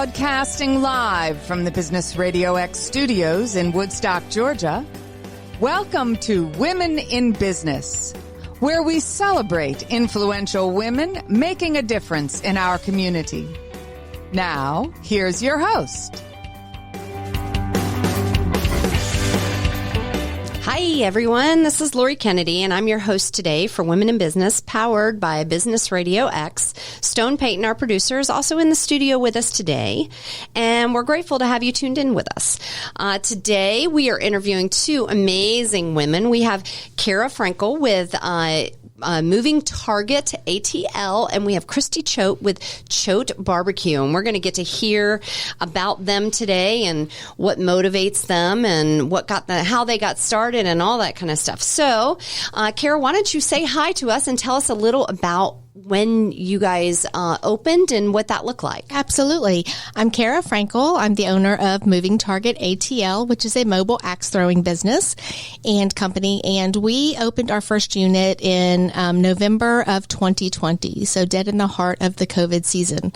Broadcasting live from the Business RadioX studios in Woodstock, Georgia. Welcome to Women in Business, where we celebrate influential women making a difference in our community. Now, here's your host. Hi, everyone. This is Lori Kennedy, and I'm your host today for Women in Business, powered by Business RadioX. Stone Payton, our producer, is also in the studio with us today, and we're grateful to have you tuned in with us. Today, we are interviewing two amazing women. We have Kara Frenkel with Moving Target ATL, and we have Kristi Choate with Choate BBQ, and we're going to get to hear about them today and what motivates them and how they got started and all that kind of stuff. So, Kara, why don't you say hi to us and tell us a little about when you guys opened and what that looked like. Absolutely. I'm Kara Frenkel. I'm the owner of Moving Target ATL, which is a mobile axe throwing business and company. And we opened our first unit in November of 2020, so dead in the heart of the COVID season.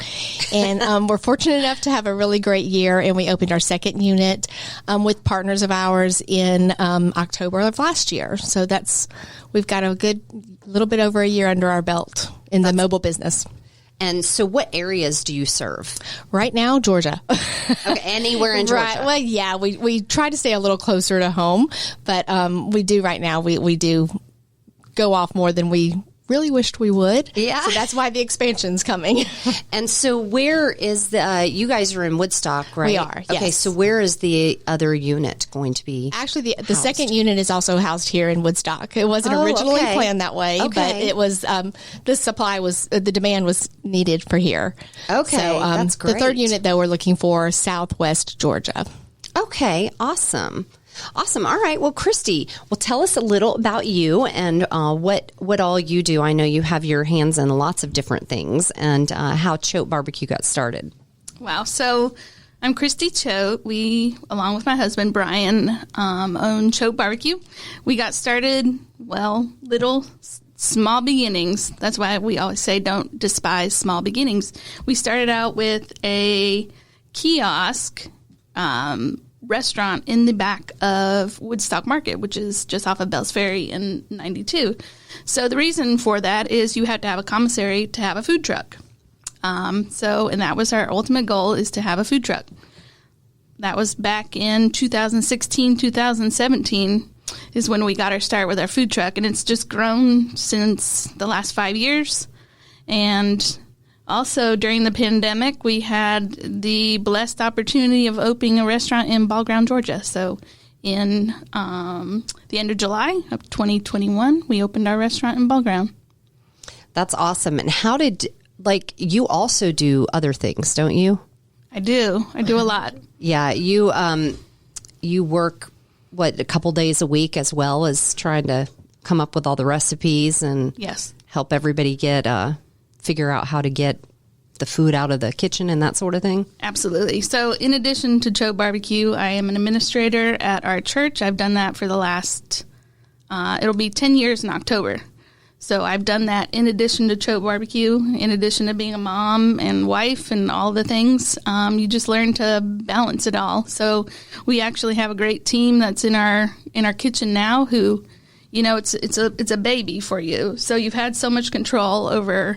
And we're fortunate enough to have a really great year, and we opened our second unit with partners of ours in October of last year. So we've got a good little bit over a year under our belt in the mobile business. And so what areas do you serve? Right now, Georgia. Okay, anywhere in Georgia. Right. Well, yeah, we try to stay a little closer to home, but we do right now. We do go off more than we really wished we would. Yeah. So that's why the expansion's coming. And so where is you guys are in Woodstock, right? We are, yes. Okay, so where is the other unit going to be Actually, the second unit is also housed here in Woodstock. It wasn't originally planned that way, but it was, the demand was needed for here. Okay, so, that's great. The third unit, though, we're looking for Southwest Georgia. Okay, awesome. Awesome. All right. Well, Christy, tell us a little about you and what all you do. I know you have your hands in lots of different things, and how Choate BBQ got started. Wow. So I'm Kristi Choate. We, along with my husband, Bryan, own Choate BBQ. We got started, little small beginnings. That's why we always say don't despise small beginnings. We started out with a kiosk restaurant in the back of Woodstock Market, which is just off of Bells Ferry in 92. So the reason for that is you have to have a commissary to have a food truck. And that was our ultimate goal, is to have a food truck. That was back in 2016, 2017 is when we got our start with our food truck. And it's just grown since the last 5 years. And also, during the pandemic, we had the blessed opportunity of opening a restaurant in Ball Ground, Georgia. So in the end of July of 2021, we opened our restaurant in Ball Ground. That's awesome. And how you also do other things, don't you? I do. I do a lot. Yeah. You work, a couple days a week, as well as trying to come up with all the recipes and help everybody figure out how to get the food out of the kitchen and that sort of thing? Absolutely. So in addition to Choate BBQ, I am an administrator at our church. I've done that for the last, it'll be 10 years in October. So I've done that in addition to Choate BBQ, in addition to being a mom and wife and all the things. You just learn to balance it all. So we actually have a great team that's in our kitchen now who, it's a baby for you. So you've had so much control over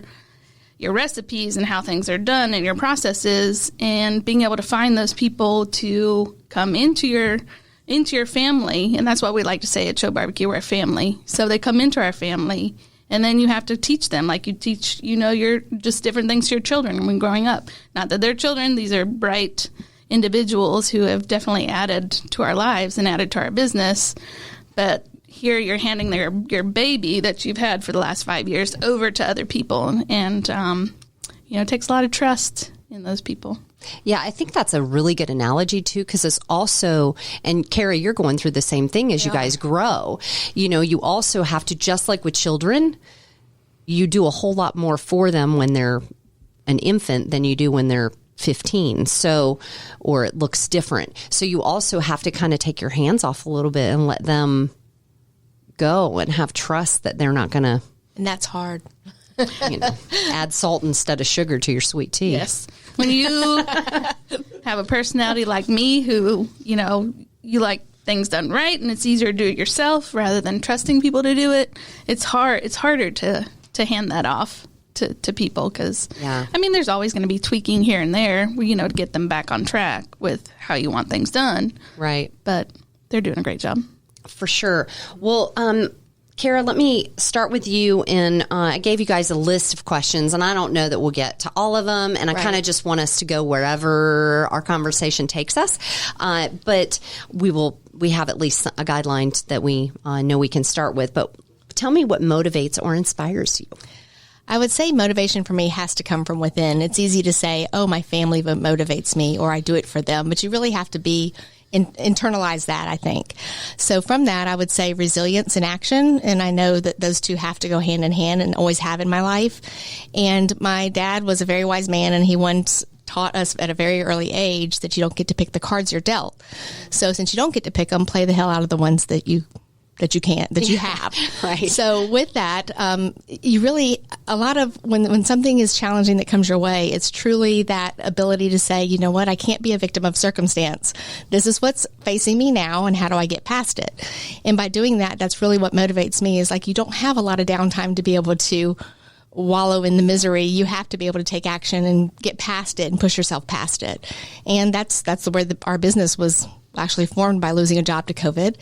your recipes and how things are done and your processes, and being able to find those people to come into your family. And that's what we like to say at Choate BBQ, we're a family. So they come into our family, and then you have to teach them like you teach, you're just different things to your children when growing up. Not that they're children. These are bright individuals who have definitely added to our lives and added to our business. But here you're handing your baby that you've had for the last 5 years over to other people. And, it takes a lot of trust in those people. Yeah, I think that's a really good analogy, too, because it's also, and Carrie, you're going through the same thing as you guys grow. You also have to, just like with children, you do a whole lot more for them when they're an infant than you do when they're 15. So, or it looks different. So you also have to kind of take your hands off a little bit and let them go and have trust that they're not going to. And that's hard. Add salt instead of sugar to your sweet tea. Yes. When you have a personality like me who, you like things done right and it's easier to do it yourself rather than trusting people to do it, it's harder to hand that off to people because, there's always going to be tweaking here and there, to get them back on track with how you want things done. Right. But they're doing a great job. For sure. Well, Kara, let me start with you. And I gave you guys a list of questions, and I don't know that we'll get to all of them. And I kind of just want us to go wherever our conversation takes us. But we have at least a guideline that we know we can start with. But tell me what motivates or inspires you. I would say motivation for me has to come from within. It's easy to say, oh, my family motivates me, or I do it for them. But you really have to internalize that, I think. So from that, I would say resilience and action. And I know that those two have to go hand in hand and always have in my life. And my dad was a very wise man, and he once taught us at a very early age that you don't get to pick the cards you're dealt. So since you don't get to pick them, play the hell out of the ones that you have. Right. So with that, you really, a lot of when something is challenging that comes your way, it's truly that ability to say, you know what, I can't be a victim of circumstance. This is what's facing me now, and how do I get past it? And by doing that, that's really what motivates me, is like, you don't have a lot of downtime to be able to wallow in the misery. You have to be able to take action and get past it and push yourself past it. And that's where our business was actually formed, by losing a job to COVID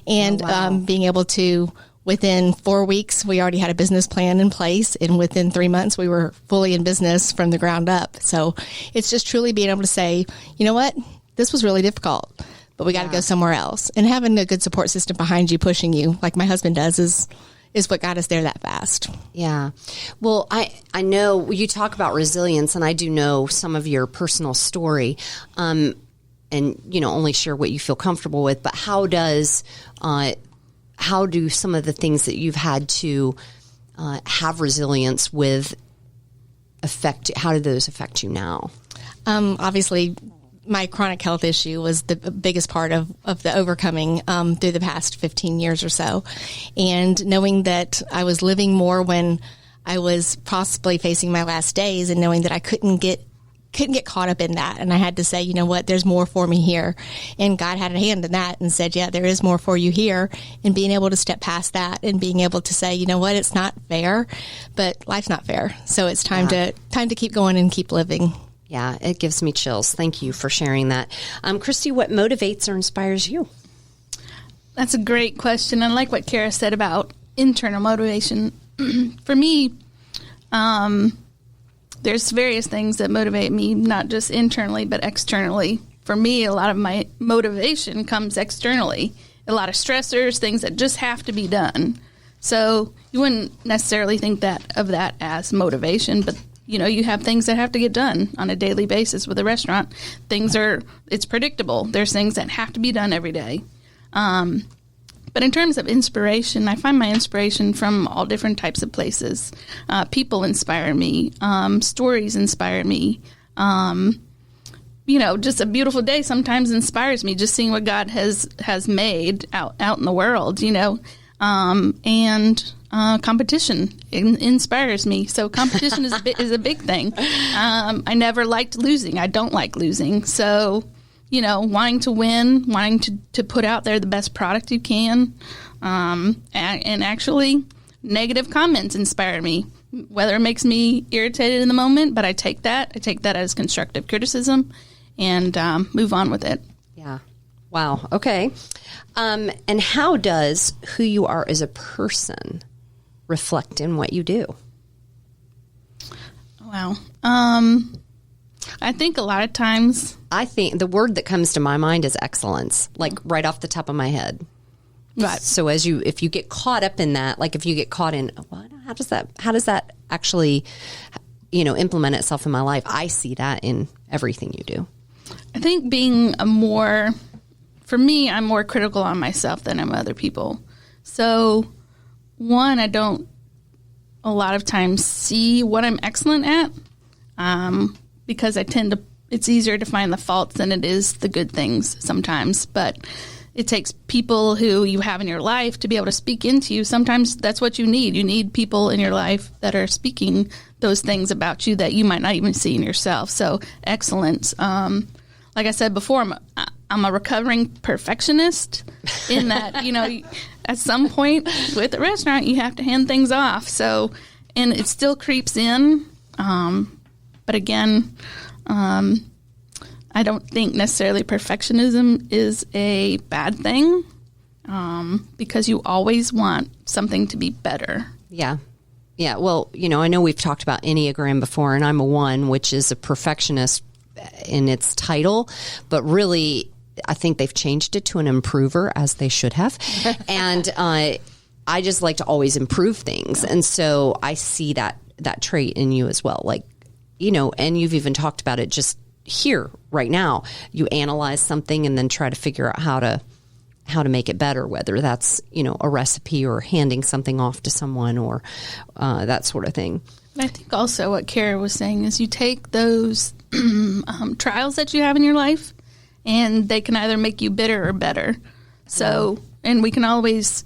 and being able to, within 4 weeks, we already had a business plan in place. And within 3 months, we were fully in business from the ground up. So it's just truly being able to say, you know what, this was really difficult, but we got to go somewhere else. And having a good support system behind you, pushing you, like my husband does, is what got us there that fast. Yeah. Well, I know you talk about resilience, and I do know some of your personal story. And, only share what you feel comfortable with, but how do some of the things that you've had to have resilience with how do those affect you now? Obviously, my chronic health issue was the biggest part of the overcoming through the past 15 years or so. And knowing that I was living more when I was possibly facing my last days, and knowing that I couldn't get caught up in that. And I had to say, you know what, there's more for me here. And God had a hand in that and said, yeah, there is more for you here. And being able to step past that and being able to say, you know what, it's not fair, but life's not fair. So it's time to keep going and keep living. Yeah, it gives me chills. Thank you for sharing that. Christy, what motivates or inspires you? That's a great question. I like what Kara said about internal motivation. For me, there's various things that motivate me, not just internally, but externally. For me, a lot of my motivation comes externally. A lot of stressors, things that just have to be done. So you wouldn't necessarily think of that as motivation, but you have things that have to get done on a daily basis with a restaurant. It's predictable. There's things that have to be done every day. But in terms of inspiration, I find my inspiration from all different types of places. People inspire me. Stories inspire me. Just a beautiful day sometimes inspires me. Just seeing what God has made out in the world, and competition inspires me. So competition is a big thing. I never liked losing. I don't like losing. So wanting to win, wanting to put out there the best product you can. And actually, negative comments inspire me, whether it makes me irritated in the moment, but I take that as constructive criticism and move on with it. Yeah. Wow. Okay. And how does who you are as a person reflect in what you do? Wow. I think a lot of times... I think the word that comes to my mind is excellence, like right off the top of my head. Right. So if you get caught up in that, like if you get caught in, how does that actually, implement itself in my life? I see that in everything you do. I think for me, I'm more critical on myself than I'm other people. So one, I don't a lot of times see what I'm excellent at. Because it's easier to find the faults than it is the good things sometimes. But it takes people who you have in your life to be able to speak into you. Sometimes that's what you need. You need people in your life that are speaking those things about you that you might not even see in yourself. So excellence. Like I said before, I'm a recovering perfectionist in that, you know, at some point with a restaurant, you have to hand things off. So, and it still creeps in. But again, I don't think necessarily perfectionism is a bad thing, because you always want something to be better. Yeah. Yeah. Well, you know, I know we've talked about Enneagram before, and I'm a 1, which is a perfectionist in its title, but really I think they've changed it to an improver, as they should have. And I just like to always improve things. And so I see that trait in you as well. Like, you know, and you've even talked about it just here right now. You analyze something and then try to figure out how to make it better, whether that's, you know, a recipe or handing something off to someone or that sort of thing. And I think also what Kara was saying is you take those trials that you have in your life, and they can either make you bitter or better. So, and we can always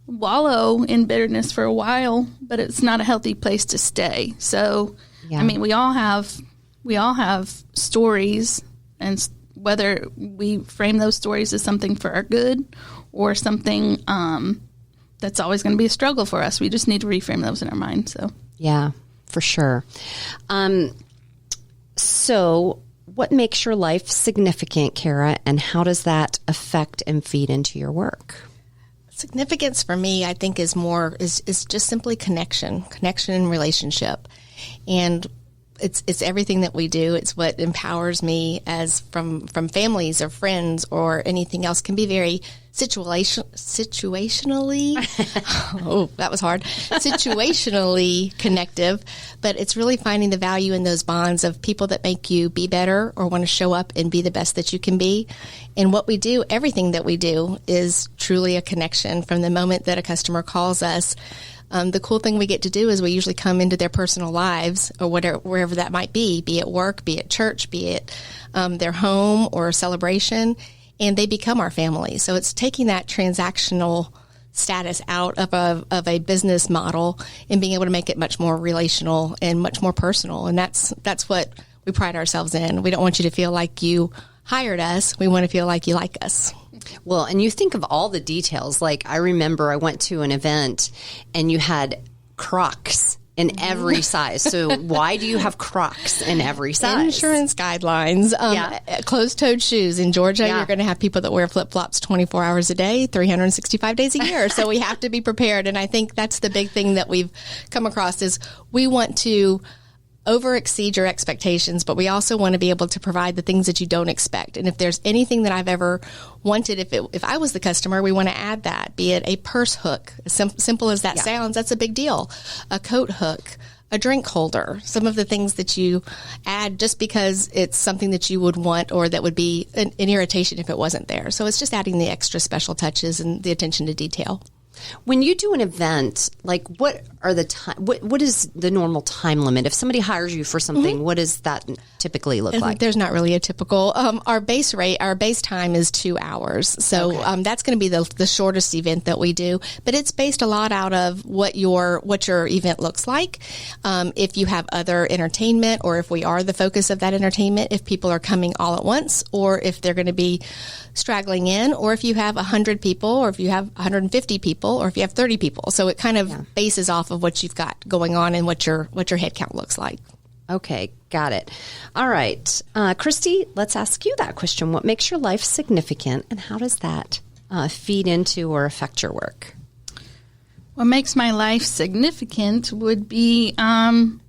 wallow in bitterness for a while, but it's not a healthy place to stay. So, I mean, we all have stories, and whether we frame those stories as something for our good or something that's always going to be a struggle for us, we just need to reframe those in our mind. So, yeah, for sure. So what makes your life significant, Kara, and how does that affect and feed into your work? Significance for me, I think, is just simply connection and relationship. And it's everything that we do. It's what empowers me as from families or friends or anything else. Can be very situationally, oh, that was hard, situationally connective, but it's really finding the value in those bonds of people that make you be better or want to show up and be the best that you can be. And what we do, everything that we do, is truly a connection from the moment that a customer calls us. The cool thing we get to do is we usually come into their personal lives or wherever that might be it work, be it church, be it their home or celebration, and they become our family. So it's taking that transactional status out of a business model and being able to make it much more relational and much more personal. And that's what we pride ourselves in. We don't want you to feel like you hired us. We want to feel like you like us. Well, and you think of all the details. Like, I remember I went to an event and you had Crocs in every size. So why do you have Crocs in every size? Insurance guidelines. Closed-toed shoes. In Georgia, you're going to have people that wear flip-flops 24 hours a day, 365 days a year. So we have to be prepared. And I think that's the big thing that we've come across is we want to over-exceed your expectations, but we also want to be able to provide the things that you don't expect. And if there's anything that I've ever wanted, if I was the customer, we want to add that, be it a purse hook, simple as that sounds, that's a big deal. A coat hook, a drink holder, some of the things that you add just because it's something that you would want or that would be an irritation if it wasn't there. So it's just adding the extra special touches and the attention to detail. When you do an event, like what are the time? What is the normal time limit? If somebody hires you for something, what does that typically look like? There's not really a typical. Our base time is 2 hours, so that's going to be the shortest event that we do. But it's based a lot out of what your event looks like. If you have other entertainment, or if we are the focus of that entertainment, if people are coming all at once, or if they're going to be straggling in, or if you have 100 people, or if you have 150 people, or if you have 30 people. So it kind of bases off of what you've got going on and what your head count looks like. Okay, got it. All right. Christy, let's ask you that question. What makes your life significant, and how does that feed into or affect your work? What makes my life significant would be I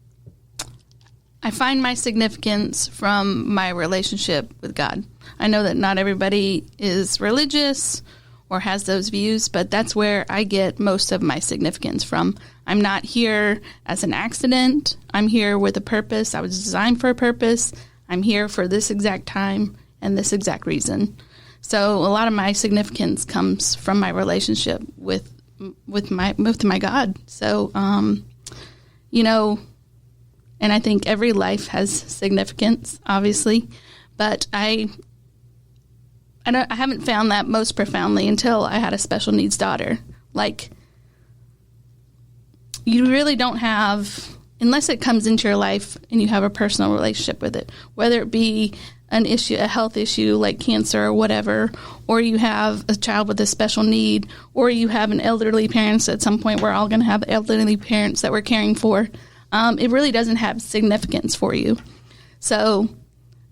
find my significance from my relationship with God. I know that not everybody is religious or has those views, but that's where I get most of my significance from. I'm not here as an accident. I'm here with a purpose. I was designed for a purpose. I'm here for this exact time and this exact reason. So a lot of my significance comes from my relationship with my God. So, and I think every life has significance, obviously, but I I haven't found that most profoundly until I had a special needs daughter. Like, you really don't have, unless it comes into your life and you have a personal relationship with it, whether it be an issue, a health issue like cancer or whatever, or you have a child with a special need, or you have an elderly parents. At some point, we're all going to have elderly parents that we're caring for. It really doesn't have significance for you. So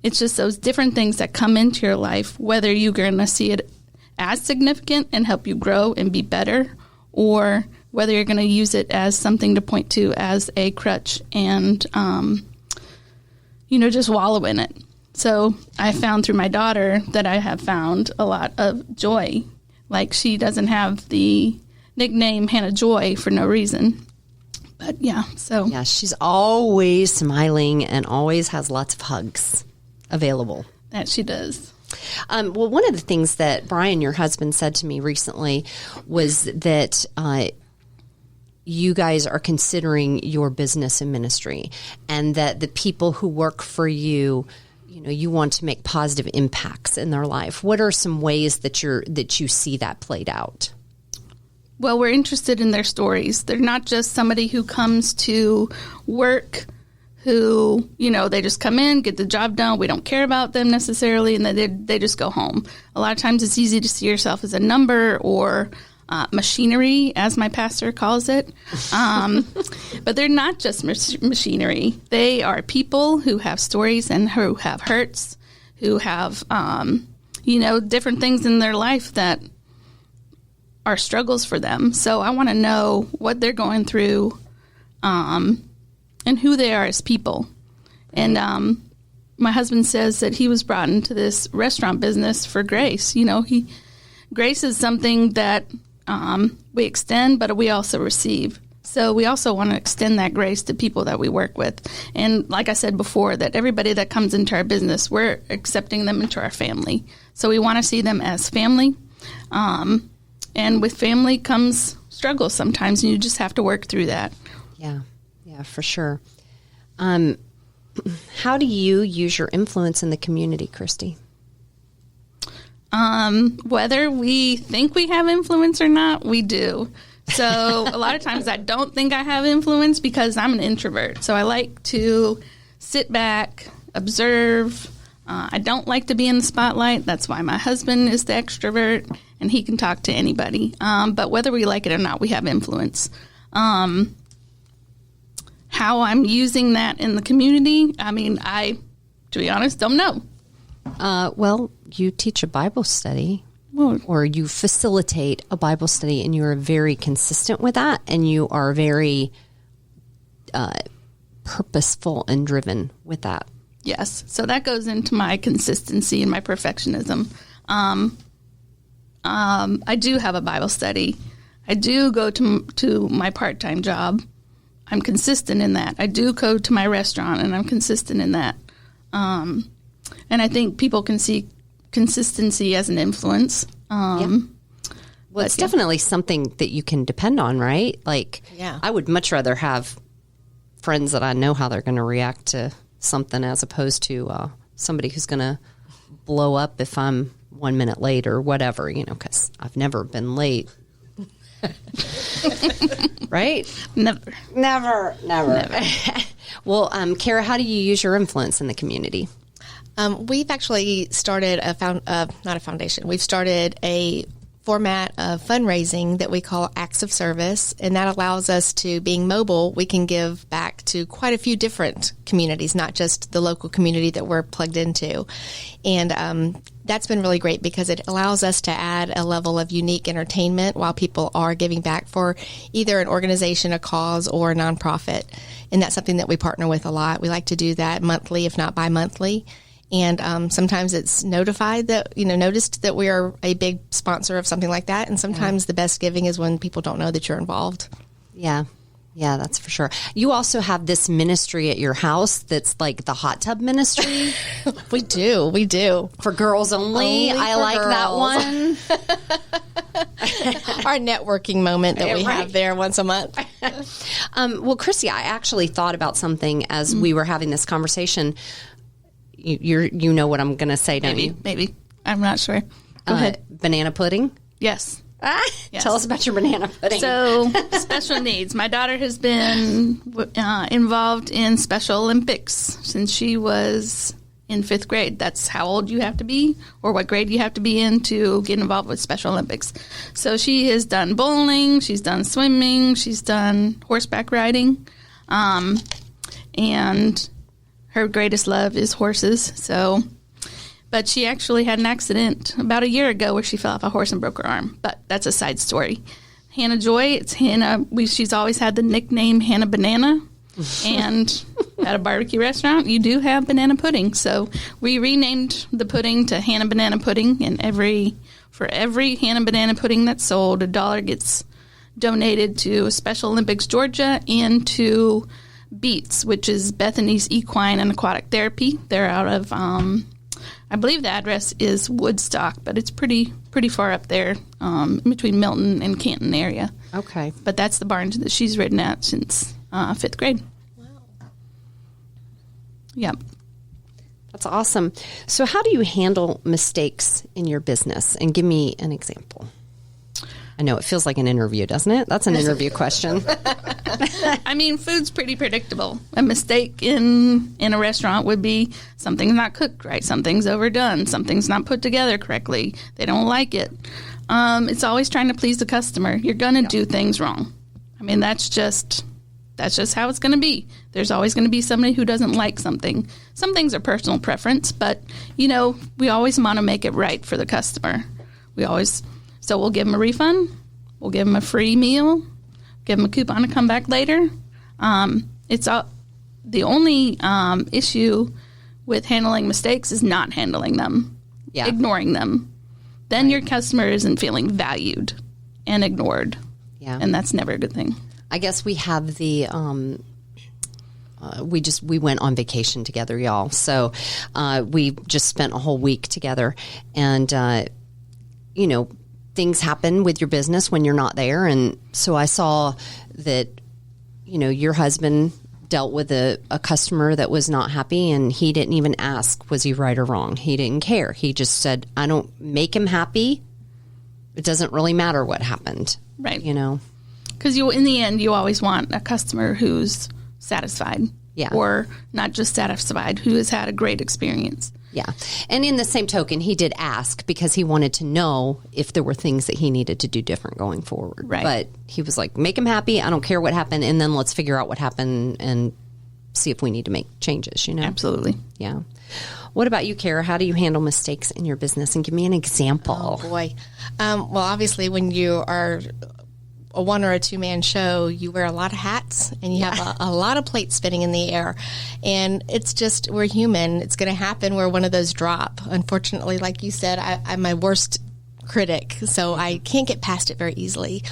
it's just those different things that come into your life, whether you're going to see it as significant and help you grow and be better, or whether you're going to use it as something to point to as a crutch and, just wallow in it. So I found through my daughter that I have found a lot of joy. Like, she doesn't have the nickname Hannah Joy for no reason. But yeah, so. Yeah, she's always smiling and always has lots of hugs available. That she does. Well, one of the things that Bryan, your husband, said to me recently was that you guys are considering your business and ministry, and that the people who work for you, you want to make positive impacts in their life. What are some ways that you see that played out? Well, we're interested in their stories. They're not just somebody who comes to work who, they just come in, get the job done. We don't care about them necessarily, and then they just go home. A lot of times it's easy to see yourself as a number or machinery, as my pastor calls it. But they're not just machinery. They are people who have stories and who have hurts, who have, different things in their life that are struggles for them. So I want to know what they're going through and who they are as people. And my husband says that he was brought into this restaurant business for grace. Grace is something that we extend, but we also receive. So we also want to extend that grace to people that we work with. And like I said before, that everybody that comes into our business, we're accepting them into our family. So we want to see them as family. And with family comes struggles sometimes, and you just have to work through that. Yeah, for sure. How do you use your influence in the community, Christy? Whether we think we have influence or not, we do. So a lot of times I don't think I have influence because I'm an introvert. So I like to sit back, observe. I don't like to be in the spotlight. That's why my husband is the extrovert, and he can talk to anybody. But whether we like it or not, we have influence. How I'm using that in the community, I, to be honest, don't know. Well, you teach a Bible study, or you facilitate a Bible study, and you are very consistent with that, and you are very purposeful and driven with that. Yes. So that goes into my consistency and my perfectionism. I do have a Bible study. I do go to my part-time job. I'm consistent in that. I do go to my restaurant, and I'm consistent in that. And I think people can see consistency as an influence. Well, it's definitely something that you can depend on, right? Like, I would much rather have friends that I know how they're going to react to something as opposed to somebody who's going to blow up if I'm 1 minute late or whatever, because I've never been late. Right? Never. Well, Kara, how do you use your influence in the community? We've actually started not a foundation. We've started a format of fundraising that we call Acts of Service, and that allows us to, being mobile, we can give back to quite a few different communities, not just the local community that we're plugged into. And that's been really great because it allows us to add a level of unique entertainment while people are giving back for either an organization, a cause, or a nonprofit. And that's something that we partner with a lot. We like to do that monthly, if not bi-monthly. And sometimes it's noticed that we are a big sponsor of something like that. And sometimes the best giving is when people don't know that you're involved. Yeah, that's for sure. You also have this ministry at your house that's like the hot tub ministry. We do. For girls only. I like girls. That one. Our networking moment that we have there once a month. Well, Christy, I actually thought about something as we were having this conversation. You know what I'm going to say, don't you? Maybe. I'm not sure. Go ahead. Banana pudding? Yes. Yes. Tell us about your banana pudding. So, special needs. My daughter has been involved in Special Olympics since she was in 5th grade. That's how old you have to be or what grade you have to be in to get involved with Special Olympics. So she has done bowling, she's done swimming, she's done horseback riding, and her greatest love is horses. So, but she actually had an accident about a year ago where she fell off a horse and broke her arm. But that's a side story. Hannah Joy, it's Hannah. She's always had the nickname Hannah Banana. And at a barbecue restaurant, you do have banana pudding. So we renamed the pudding to Hannah Banana Pudding. And for every Hannah Banana Pudding that's sold, $1 gets donated to Special Olympics Georgia and to BEATS, which is Bethany's Equine and Aquatic Therapy. They're out of, I believe the address is Woodstock, but it's pretty far up there in between Milton and Canton area. Okay. But that's the barn that she's ridden at since 5th grade. Wow. Yep. That's awesome. So how do you handle mistakes in your business? And give me an example. I know it feels like an interview, doesn't it? That's an interview question. I mean, food's pretty predictable. A mistake in a restaurant would be something's not cooked right, something's overdone, something's not put together correctly. They don't like it. It's always trying to please the customer. You're going to do things wrong. I mean, that's just how it's going to be. There's always going to be somebody who doesn't like something. Some things are personal preference, but, we always want to make it right for the customer. So we'll give them a refund. We'll give them a free meal. Give them a coupon to come back later. The only issue with handling mistakes is not handling them, ignoring them. Then your customer isn't feeling valued and ignored. Yeah. And that's never a good thing. I guess we have the we went on vacation together, y'all. So we just spent a whole week together, and things happen with your business when you're not there. And so I saw that your husband dealt with a customer that was not happy, and he didn't even ask, was he right or wrong? He didn't care. He just said, I don't make him happy. It doesn't really matter what happened. Right. Because in the end, you always want a customer who's satisfied. Yeah. Or not just satisfied, who has had a great experience. Yeah. And in the same token, he did ask because he wanted to know if there were things that he needed to do different going forward. Right. But he was like, make him happy. I don't care what happened. And then let's figure out what happened and see if we need to make changes, Absolutely. Yeah. What about you, Kara? How do you handle mistakes in your business? And give me an example. Oh, boy. Well, obviously, when you are a one or a two-man show, you wear a lot of hats and you have a lot of plates spinning in the air. And it's just, we're human. It's going to happen where one of those drop. Unfortunately, like you said, I'm my worst critic, so I can't get past it very easily.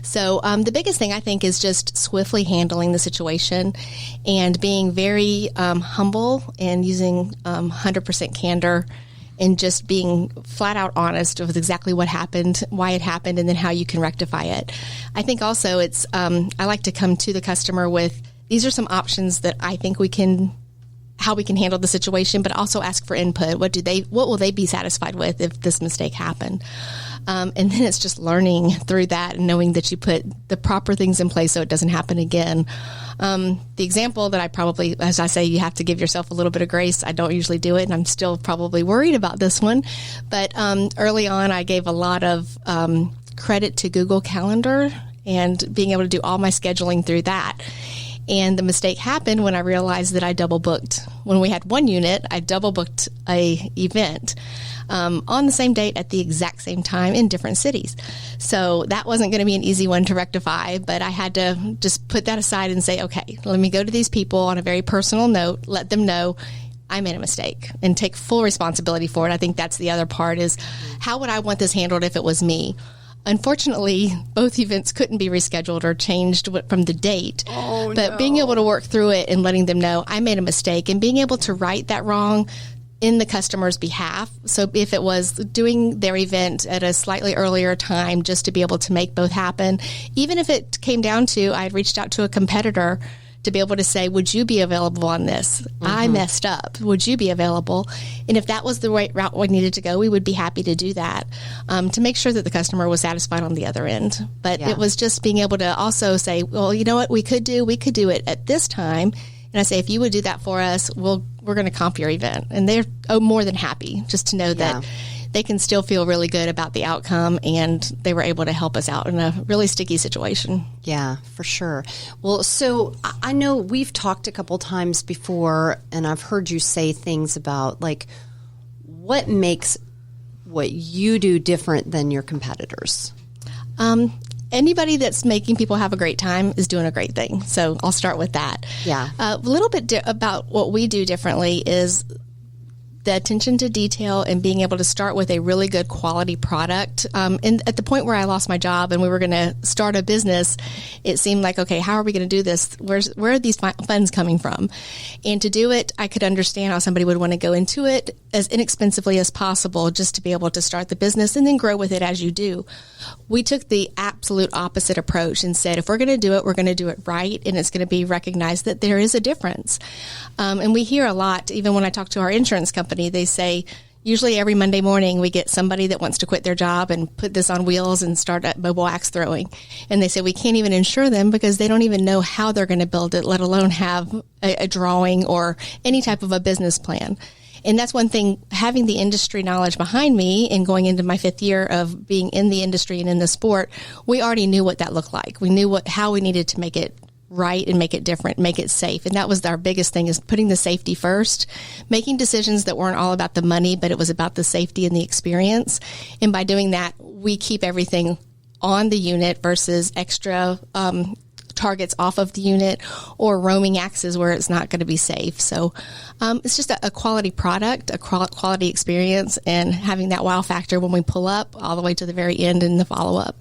So the biggest thing I think is just swiftly handling the situation and being very humble and using 100% candor and just being flat out honest with exactly what happened, why it happened, and then how you can rectify it. I think also it's, I like to come to the customer with, these are some options that I think how we can handle the situation, but also ask for input. What will they be satisfied with if this mistake happened? And then it's just learning through that and knowing that you put the proper things in place so it doesn't happen again. The example that I probably, as I say, you have to give yourself a little bit of grace. I don't usually do it, and I'm still probably worried about this one. But early on, I gave a lot of credit to Google Calendar and being able to do all my scheduling through that. And the mistake happened when I realized that I double booked. When we had one unit, I double booked a event on the same date at the exact same time in different cities. So that wasn't going to be an easy one to rectify, but I had to just put that aside and say, okay, let me go to these people on a very personal note, let them know I made a mistake and take full responsibility for it. I think that's the other part is how would I want this handled if it was me? Unfortunately, both events couldn't be rescheduled or changed from the date. But being able to work through it and letting them know I made a mistake and being able to right that wrong in the customer's behalf. So if it was doing their event at a slightly earlier time just to be able to make both happen, even if it came down to I had reached out to a competitor to be able to say, would you be available on this? I messed up. Would you be available? And if that was the right route we needed to go, we would be happy to do that, to make sure that the customer was satisfied on the other end. But it was just being able to also say, well, you know what we could do it at this time. And I say, if you would do that for us, we're going to comp your event. And they're more than happy just to know that they can still feel really good about the outcome, and they were able to help us out in a really sticky situation. Yeah, for sure. Well, so I know we've talked a couple times before, and I've heard you say things about, like, what makes what you do different than your competitors? Anybody that's making people have a great time is doing a great thing. So I'll start with that. Yeah. A little bit about what we do differently is the attention to detail and being able to start with a really good quality product. And at the point where I lost my job and we were going to start a business, it seemed like, okay, how are we going to do this? Where are these funds coming from? And to do it, I could understand how somebody would want to go into it as inexpensively as possible just to be able to start the business and then grow with it as you do. We took the absolute opposite approach and said, if we're going to do it, we're going to do it right, and it's going to be recognized that there is a difference. And we hear a lot, even when I talk to our insurance company, they say, usually every Monday morning we get somebody that wants to quit their job and put this on wheels and start at mobile axe throwing. And they say we can't even insure them because they don't even know how they're going to build it, let alone have a drawing or any type of a business plan. And that's one thing, having the industry knowledge behind me and going into my 5th year of being in the industry and in the sport, we already knew what that looked like. We knew how we needed to make it right and make it different, make it safe. And that was our biggest thing, is putting the safety first, making decisions that weren't all about the money, but it was about the safety and the experience. And by doing that, we keep everything on the unit versus extra targets off of the unit or roaming axes where it's not going to be safe. So it's just a quality product, a quality experience, and having that wow factor when we pull up all the way to the very end and the follow-up.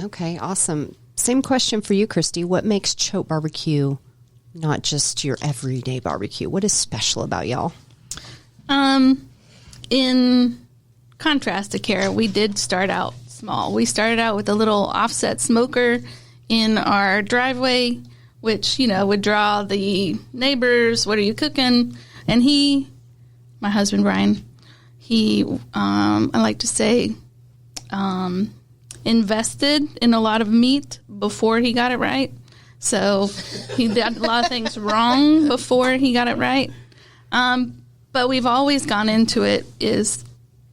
Okay, awesome. Same question for you, Christy. What makes Choate BBQ not just your everyday barbecue? What is special about y'all? In contrast to Kara, we did start out small. We started out with a little offset smoker in our driveway, which, would draw the neighbors. What are you cooking? And my husband, Bryan, I like to say, invested in a lot of meat before he got it right. So he did a lot of things wrong before he got it right. But we've always gone into it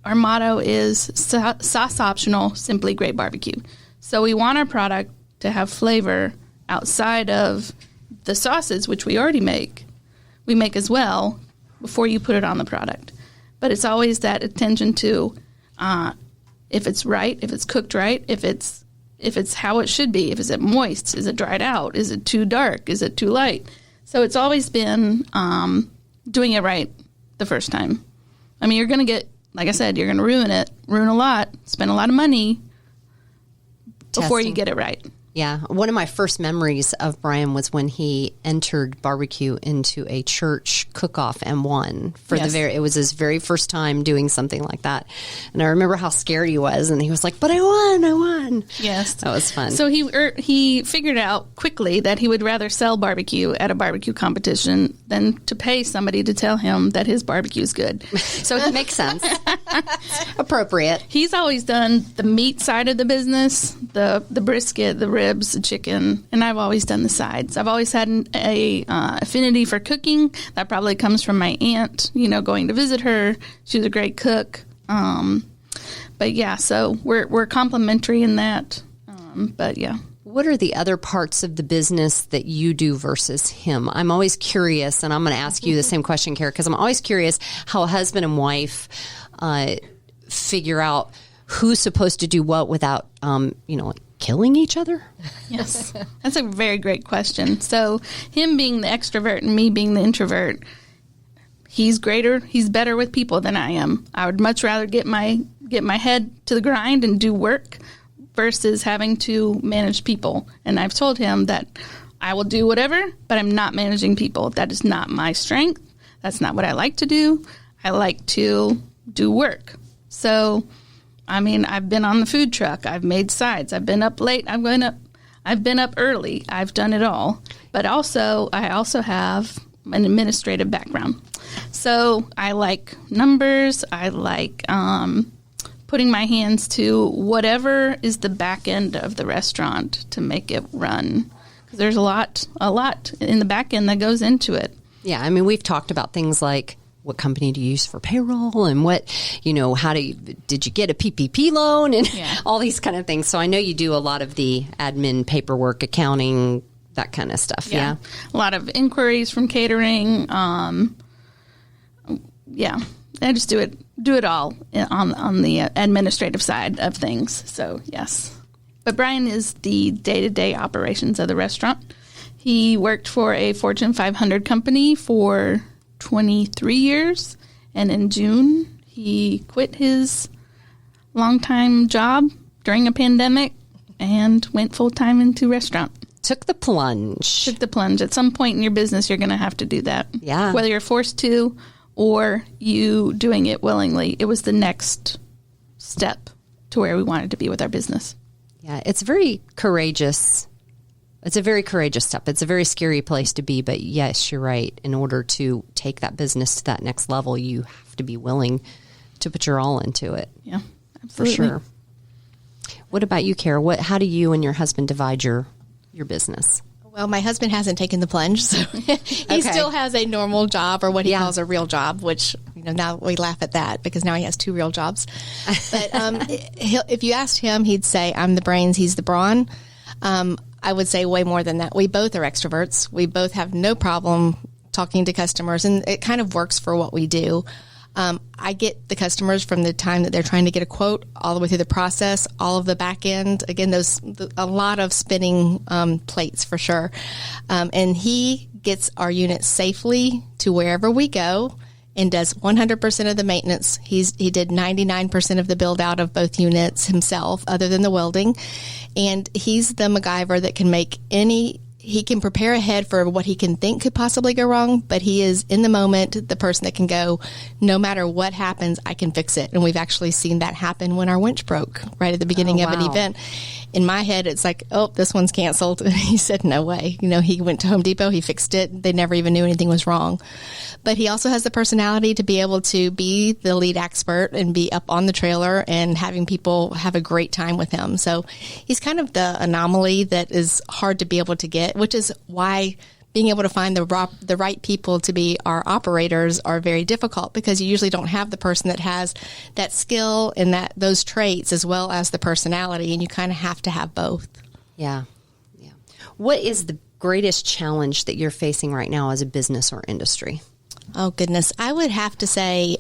our motto is sauce optional, simply great barbecue. So we want our product to have flavor outside of the sauces, which we already make. We make as well before you put it on the product. But it's always that attention to if it's right, if it's cooked right, if it's how it should be, if it's moist, is it dried out, is it too dark, is it too light? So it's always been doing it right the first time. I mean, you're going to get, like I said, you're going to ruin a lot, spend a lot of money before you get it right. Yeah. One of my first memories of Bryan was when he entered barbecue into a church cook-off and won it was his very first time doing something like that. And I remember how scared he was, and he was like, but I won. Yes. That was fun. So he figured out quickly that he would rather sell barbecue at a barbecue competition than to pay somebody to tell him that his barbecue is good. So it makes sense. Appropriate. He's always done the meat side of the business, the brisket, the ribs, the chicken, and I've always done the sides. I've always had a affinity for cooking. That probably comes from my aunt, going to visit her. She was a great cook. But yeah, so we're complementary in that. But yeah. What are the other parts of the business that you do versus him? I'm always curious, and I'm going to ask you the same question, Kara, because I'm always curious how a husband and wife figure out who's supposed to do what without, killing each other? Yes, that's a very great question. So him being the extrovert and me being the introvert, he's better with people than I am. I would much rather get my head to the grind and do work versus having to manage people. And I've told him that I will do whatever, but I'm not managing people. That is not my strength. That's not what I like to do. I like to do work. So, I mean, I've been on the food truck. I've made sides. I've been up late. I've been up early. I've done it all. But I also have an administrative background. So I like numbers. I like putting my hands to whatever is the back end of the restaurant to make it run. Because there's a lot in the back end that goes into it. Yeah, I mean, we've talked about things like what company do you use for payroll and what, did you get a PPP loan and all these kind of things. So I know you do a lot of the admin, paperwork, accounting, that kind of stuff. Yeah. A lot of inquiries from catering. I just do it all on the administrative side of things. So, yes. But Bryan is the day-to-day operations of the restaurant. He worked for a Fortune 500 company for 23 years, and in June, he quit his longtime job during a pandemic and went full-time into restaurant. Took the plunge. At some point in your business, you're going to have to do that. Yeah. Whether you're forced to or you doing it willingly. It was the next step to where we wanted to be with our business. Yeah, it's very courageous. It's a very courageous step. It's a very scary place to be, but yes, you're right. In order to take that business to that next level, you have to be willing to put your all into it. Yeah, absolutely. For sure. What about you, Kara? How do you and your husband divide your business? Well, my husband hasn't taken the plunge, so he still has a normal job, or what he calls a real job, which, now we laugh at that because now he has 2 real jobs. But if you asked him, he'd say, I'm the brains, he's the brawn. I would say way more than that. We both are extroverts. We both have no problem talking to customers, and it kind of works for what we do. I get the customers from the time that they're trying to get a quote all the way through the process, all of the back end. Again, a lot of spinning plates for sure. And he gets our units safely to wherever we go and does 100% of the maintenance. He did 99% of the build out of both units himself, other than the welding. And he's the MacGyver that can make he can prepare ahead for what he can think could possibly go wrong, but he is in the moment the person that can go, no matter what happens, I can fix it. And we've actually seen that happen when our winch broke right at the beginning of an event. In my head, it's like, oh, this one's canceled. And he said, no way. He went to Home Depot, he fixed it. They never even knew anything was wrong. But he also has the personality to be able to be the lead expert and be up on the trailer and having people have a great time with him. So he's kind of the anomaly that is hard to be able to get, which is why being able to find the right people to be our operators are very difficult, because you usually don't have the person that has that skill and those traits as well as the personality, and you kind of have to have both. Yeah. What is the greatest challenge that you're facing right now as a business or industry? Oh, goodness. I would have to say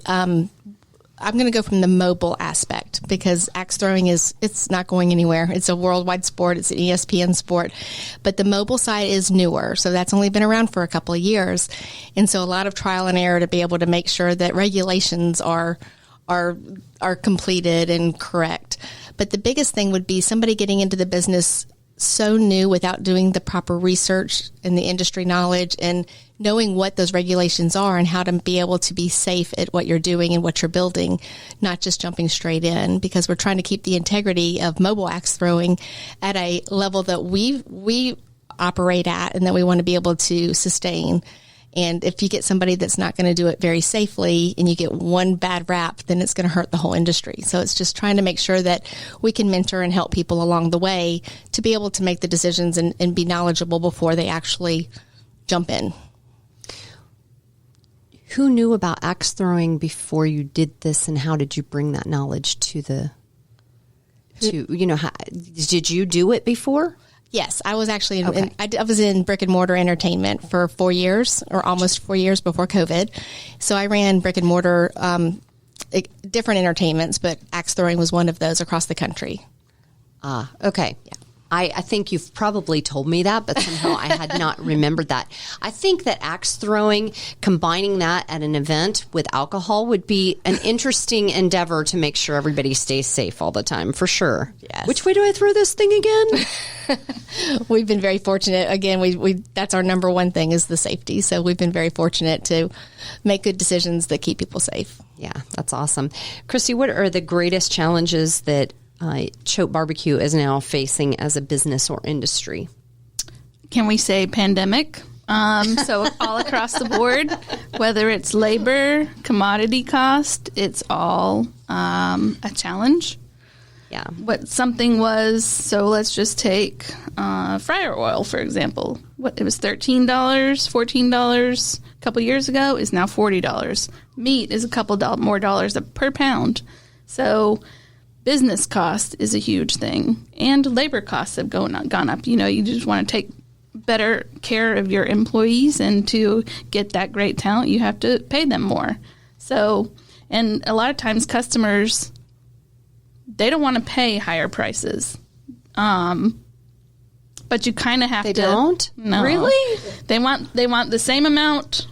I'm going to go from the mobile aspect, because axe throwing it's not going anywhere. It's a worldwide sport. It's an ESPN sport. But the mobile side is newer. So that's only been around for a couple of years. And so a lot of trial and error to be able to make sure that regulations are completed and correct. But the biggest thing would be somebody getting into the business so new without doing the proper research and the industry knowledge and knowing what those regulations are and how to be able to be safe at what you're doing and what you're building, not just jumping straight in, because we're trying to keep the integrity of mobile axe throwing at a level that we operate at and that we want to be able to sustain. And if you get somebody that's not going to do it very safely and you get one bad rap, then it's going to hurt the whole industry. So it's just trying to make sure that we can mentor and help people along the way to be able to make the decisions and be knowledgeable before they actually jump in. Who knew about axe throwing before you did this, and how did you bring that knowledge did you do it before? Yes, I was actually I was in brick and mortar entertainment for 4 years, or almost 4 years before COVID. So I ran brick and mortar, different entertainments, but axe throwing was one of those across the country. Okay. Yeah. I think you've probably told me that, but somehow I had not remembered that. I think that axe throwing, combining that at an event with alcohol would be an interesting endeavor to make sure everybody stays safe all the time, for sure. Yes. Which way do I throw this thing again? We've been very fortunate. Again, we that's our number one thing is the safety. So we've been very fortunate to make good decisions that keep people safe. Yeah, that's awesome. Christy, what are the greatest challenges that Choate BBQ is now facing as a business or industry? Can we say pandemic? So all across the board, whether it's labor, commodity cost, it's all a challenge. Yeah. What something was, so let's just take fryer oil, for example. What it was $13, $14 a couple years ago is now $40. Meat is a couple more dollars per pound. So business cost is a huge thing. And labor costs have gone up. You know, you just want to take better care of your employees, and to get that great talent, you have to pay them more. So, and a lot of times customers, they don't want to pay higher prices. But you kind of have to. They don't? No. Really? They want the same amount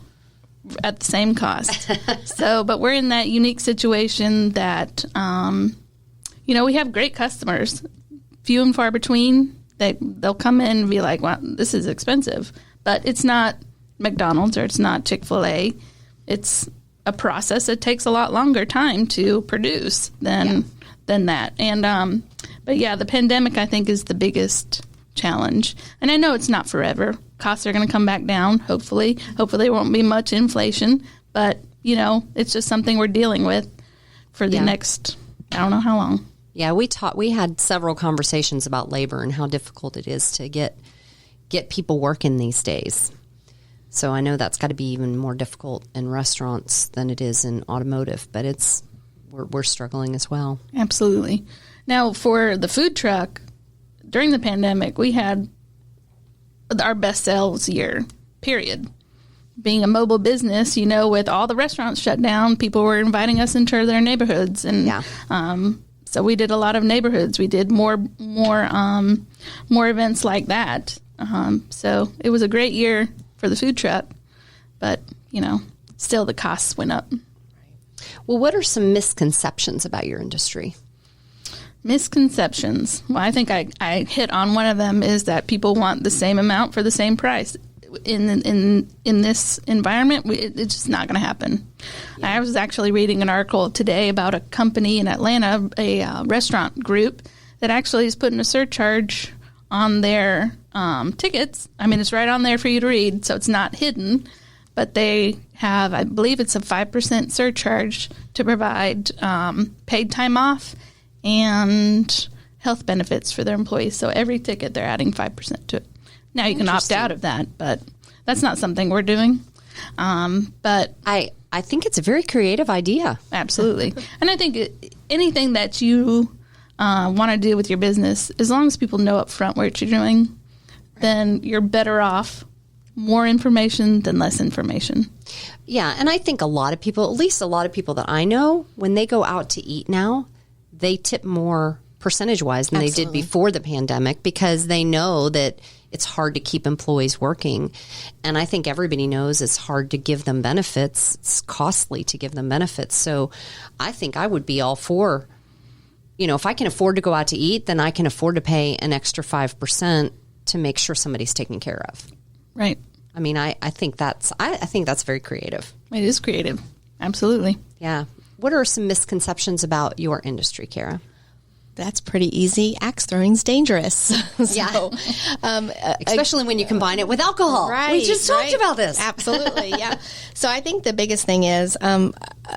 at the same cost. So, but we're in that unique situation that, you know, we have great customers, few and far between. They'll come in and be like, "Wow, this is expensive," but it's not McDonald's or it's not Chick-fil-A. It's a process that takes a lot longer time to produce than that. And but yeah, the pandemic, I think, is the biggest challenge. And I know it's not forever. Costs are going to come back down. Hopefully there won't be much inflation. But you know, it's just something we're dealing with for the next, I don't know how long. Yeah, we had several conversations about labor and how difficult it is to get people working these days. So I know that's got to be even more difficult in restaurants than it is in automotive, but we're struggling as well. Absolutely. Now, for the food truck, during the pandemic, we had our best sales year, period. Being a mobile business, you know, with all the restaurants shut down, people were inviting us into their neighborhoods, and so we did a lot of neighborhoods. We did more events like that. So it was a great year for the food truck, but you know, still the costs went up. Well, what are some misconceptions about your industry? Misconceptions. Well, I think I hit on one of them, is that people want the same amount for the same price. In this environment, it's just not going to happen. Yeah. I was actually reading an article today about a company in Atlanta, a restaurant group, that actually is putting a surcharge on their tickets. I mean, it's right on there for you to read, so it's not hidden. But they have, I believe it's a 5% surcharge to provide paid time off and health benefits for their employees. So every ticket, they're adding 5% to it. Now, you can opt out of that, but that's not something we're doing. But I think it's a very creative idea. Absolutely. And I think anything that you want to do with your business, as long as people know up front what you're doing, then you're better off. More information than less information. Yeah, and I think a lot of people, at least a lot of people that I know, when they go out to eat now, they tip more percentage-wise than they did before the pandemic, because they know that it's hard to keep employees working. And I think everybody knows it's hard to give them benefits. It's costly to give them benefits. So I think I would be all for, you know, if I can afford to go out to eat, then I can afford to pay an extra 5% to make sure somebody's taken care of. Right. I mean, I think that's very creative. It is creative. Absolutely. Yeah. What are some misconceptions about your industry, Kara? That's pretty easy. Axe throwing's dangerous. Especially when you combine it with alcohol. Right. We just talked about this. Absolutely. Yeah. So I think the biggest thing is,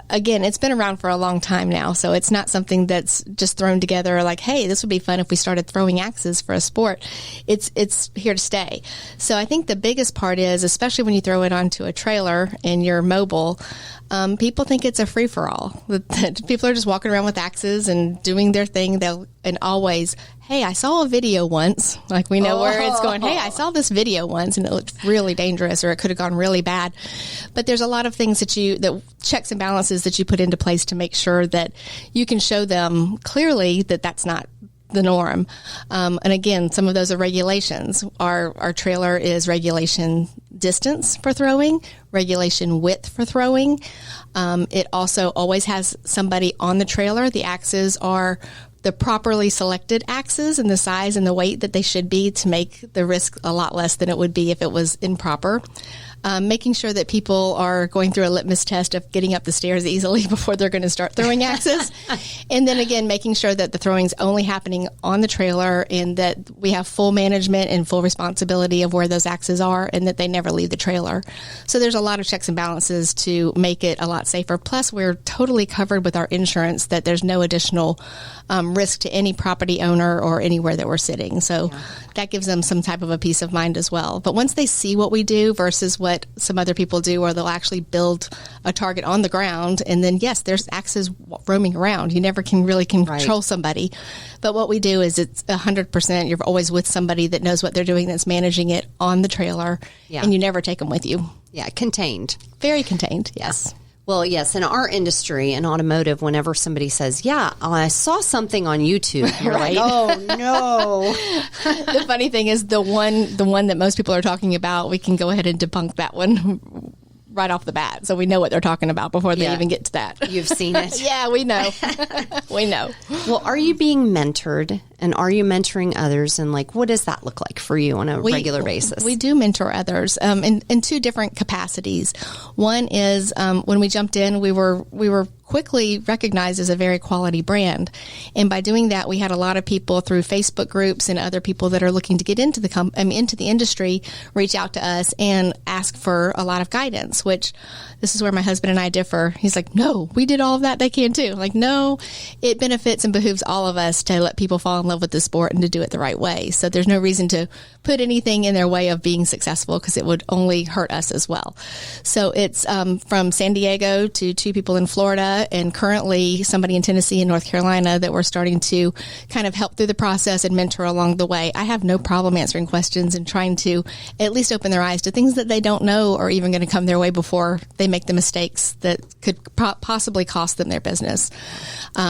again, it's been around for a long time now. So it's not something that's just thrown together like, hey, this would be fun if we started throwing axes for a sport. It's here to stay. So I think the biggest part is, especially when you throw it onto a trailer and you're mobile, people think it's a free-for-all. People are just walking around with axes and doing their thing. And always, hey, I saw a video once. Like, we know where it's going. Hey, I saw this video once and it looked really dangerous, or it could have gone really bad. But there's a lot of things that checks and balances that you put into place to make sure that you can show them clearly that that's not the norm. And again, some of those are regulations. Our trailer is regulation distance for throwing, regulation width for throwing. It also always has somebody on the trailer. The axes are the properly selected axes and the size and the weight that they should be to make the risk a lot less than it would be if it was improper. making sure that people are going through a litmus test of getting up the stairs easily before they're going to start throwing axes. And then again, making sure that the throwing's only happening on the trailer and that we have full management and full responsibility of where those axes are and that they never leave the trailer. So there's a lot of checks and balances to make it a lot safer. Plus, we're totally covered with our insurance that there's no additional risk to any property owner or anywhere that we're sitting. So that gives them some type of a peace of mind as well. But once they see what we do versus what some other people do, where they'll actually build a target on the ground, and then yes, there's axes roaming around. You never can really control somebody. But what we do is it's 100%. You're always with somebody that knows what they're doing, that's managing it on the trailer, and you never take them with you. Yeah, contained. Very contained, yes. Well, yes, in our industry, in automotive, whenever somebody says, yeah, I saw something on YouTube, you're like, oh, no. The funny thing is the one that most people are talking about, we can go ahead and debunk that one right off the bat. So we know what they're talking about before they even get to that. You've seen it. Yeah, we know. We know. Well, are you being mentored, and are you mentoring others? And like, what does that look like for you on a regular basis? We do mentor others in two different capacities. One is when we jumped in, we were quickly recognized as a very quality brand. And by doing that, we had a lot of people through Facebook groups and other people that are looking to get into the industry reach out to us and ask for a lot of guidance, which this is where my husband and I differ. He's like, no, we did all of that. They can too. I'm like, no, it benefits and behooves all of us to let people fall in love with the sport and to do it the right way. So there's no reason to put anything in their way of being successful because it would only hurt us as well. So it's from San Diego to 2 people in Florida, and currently somebody in Tennessee and North Carolina that we're starting to kind of help through the process and mentor along the way. I have no problem answering questions and trying to at least open their eyes to things that they don't know or even going to come their way before they make the mistakes that could possibly cost them their business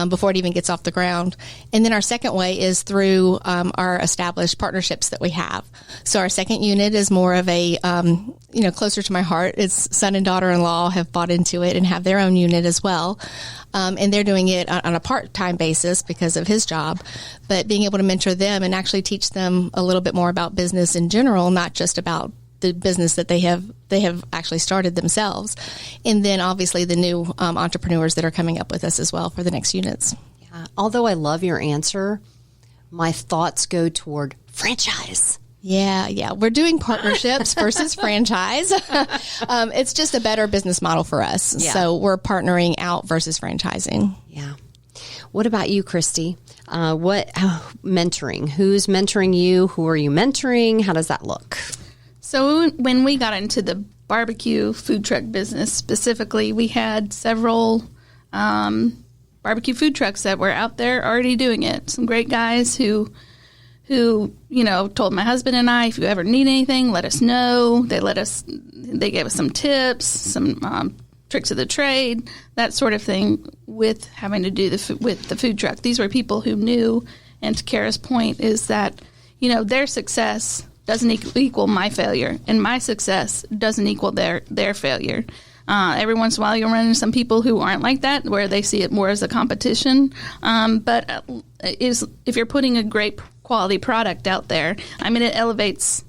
before it even gets off the ground. And then our second way is through our established partnerships that we have. So our second unit is more of a, closer to my heart. It's son and daughter-in-law have bought into it and have their own unit as well. And they're doing it on a part-time basis because of his job, but being able to mentor them and actually teach them a little bit more about business in general, not just about the business that they have actually started themselves. And then obviously the new entrepreneurs that are coming up with us as well for the next units. Yeah. Although I love your answer, my thoughts go toward franchise. Yeah. We're doing partnerships versus franchise. It's just a better business model for us. Yeah. So we're partnering out versus franchising. Yeah. What about you, Christy? Mentoring? Who's mentoring you? Who are you mentoring? How does that look? So when we got into the barbecue food truck business specifically, we had several barbecue food trucks that were out there already doing it. Some great guys who told my husband and I, if you ever need anything, let us know. They gave us some tips, some tricks of the trade, that sort of thing with having to do with the food truck. These were people who knew, and to Kara's point is that, their success doesn't equal my failure, and my success doesn't equal their failure. Every once in a while you'll run into some people who aren't like that, where they see it more as a competition. But if you're putting a great quality product out there, it elevates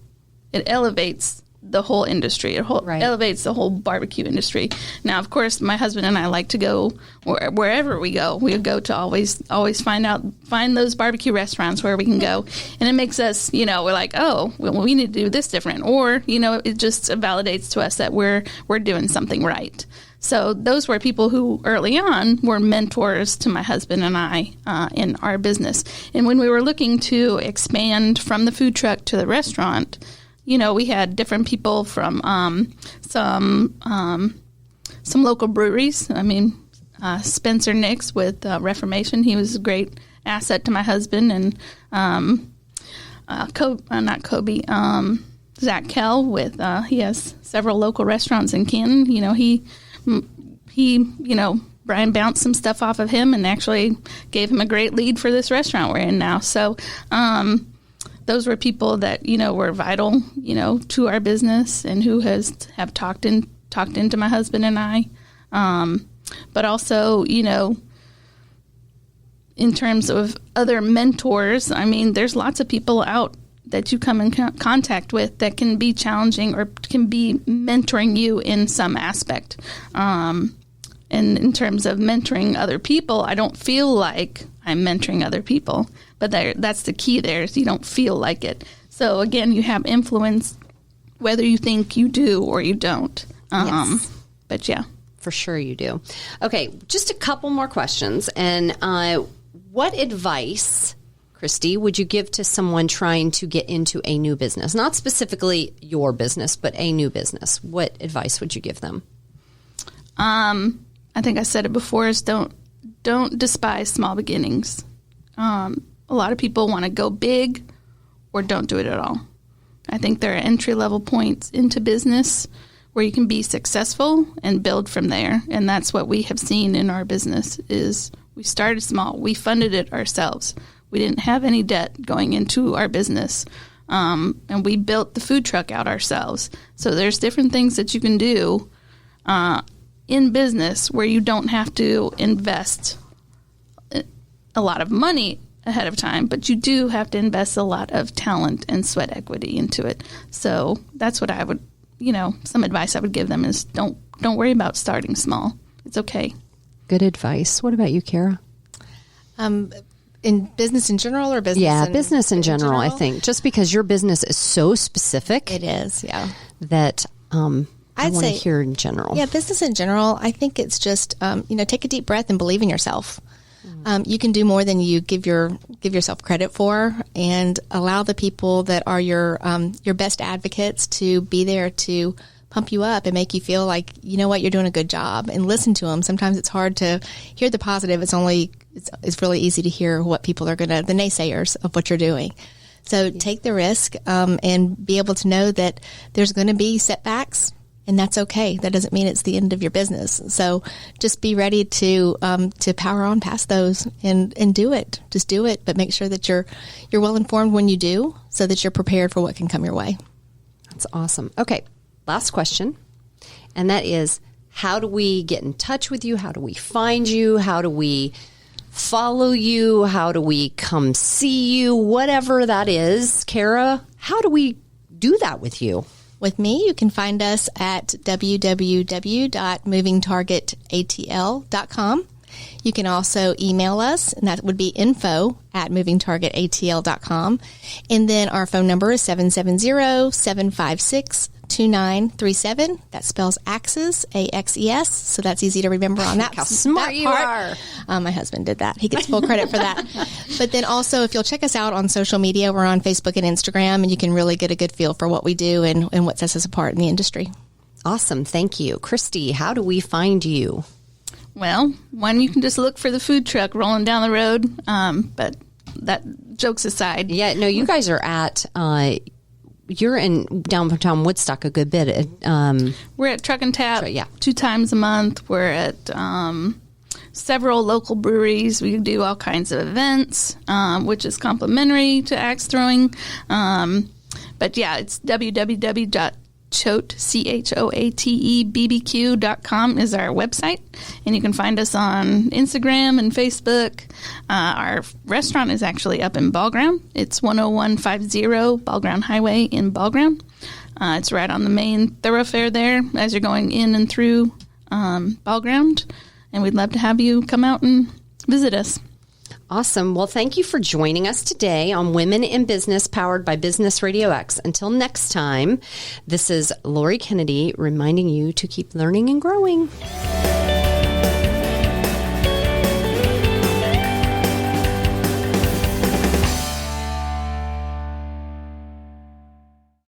the whole industry. It elevates the whole barbecue industry. Now, of course, my husband and I like to go wherever we go. We go to always find those barbecue restaurants where we can go, and it makes us, we're like, oh, well, we need to do this different, or it just validates to us that we're doing something right. So those were people who early on were mentors to my husband and I in our business. And when we were looking to expand from the food truck to the restaurant, we had different people from some local breweries. Spencer Nix with Reformation. He was a great asset to my husband. And Zach Kell with he has several local restaurants in Canton. He Bryan bounced some stuff off of him and actually gave him a great lead for this restaurant we're in now. So those were people that, were vital, to our business and who have talked into my husband and I. But also, in terms of other mentors, there's lots of people out that you come in contact with that can be challenging or can be mentoring you in some aspect. And in terms of mentoring other people, I don't feel like I'm mentoring other people, but that's the key there, is you don't feel like it. So again, you have influence whether you think you do or you don't. Yes. But yeah. For sure you do. Okay, just a couple more questions. And what advice, Christy, would you give to someone trying to get into a new business? Not specifically your business, but a new business. What advice would you give them? I think I said it before, is don't despise small beginnings. A lot of people want to go big or don't do it at all. I think there are entry-level points into business where you can be successful and build from there. And that's what we have seen in our business is we started small. We funded it ourselves. We didn't have any debt going into our business. And we built the food truck out ourselves. So there's different things that you can do in business where you don't have to invest a lot of money ahead of time, but you do have to invest a lot of talent and sweat equity into it. So that's what I would, some advice I would give them is don't worry about starting small. It's okay. Good advice. What about you, Kara? In business in general or business? Yeah, business in general, I think. Just because your business is so specific. It is, yeah. That I want to say, hear in general. Yeah, business in general, I think it's just, take a deep breath and believe in yourself. You can do more than you give yourself credit for, and allow the people that are your best advocates to be there to pump you up and make you feel like, you know what, you're doing a good job, and listen to them. Sometimes it's hard to hear the positive. It's really easy to hear what people are the naysayers of what you're doing. So take the risk, and be able to know that there's going to be setbacks. And that's okay. That doesn't mean it's the end of your business. So just be ready to power on past those and do it. Just do it, but make sure that you're well informed when you do, so that you're prepared for what can come your way. That's awesome. Okay, last question, and that is, how do we get in touch with you? How do we find you? How do we follow you? How do we come see you? Whatever that is, Kara, how do we do that with you? With me, you can find us at www.movingtargetatl.com. You can also email us, and that would be info@movingtargetatl.com. And then our phone number is 770-756-2937. That spells Axes, AXES, so that's easy to remember on that. How smart you are. My husband did that. He gets full credit for that. But then also, if you'll check us out on social media, we're on Facebook and Instagram, and you can really get a good feel for what we do and what sets us apart in the industry. Awesome. Thank you. Christy, how do we find you? Well, one, you can just look for the food truck rolling down the road. But that jokes aside. Yeah, no, you guys are at... you're in downtown Woodstock a good bit. We're at Truck and Tap 2 times a month. We're at several local breweries. We do all kinds of events, which is complimentary to axe throwing. But yeah, it's www.choate, CHOATE, BBQ.com is our website. And you can find us on Instagram and Facebook. Our restaurant is actually up in Ball Ground. It's 10150 Ball Ground Highway in Ball Ground. It's right on the main thoroughfare there as you're going in and through Ball Ground. And we'd love to have you come out and visit us. Awesome. Well, thank you for joining us today on Women in Business, powered by Business RadioX. Until next time, this is Lori Kennedy reminding you to keep learning and growing.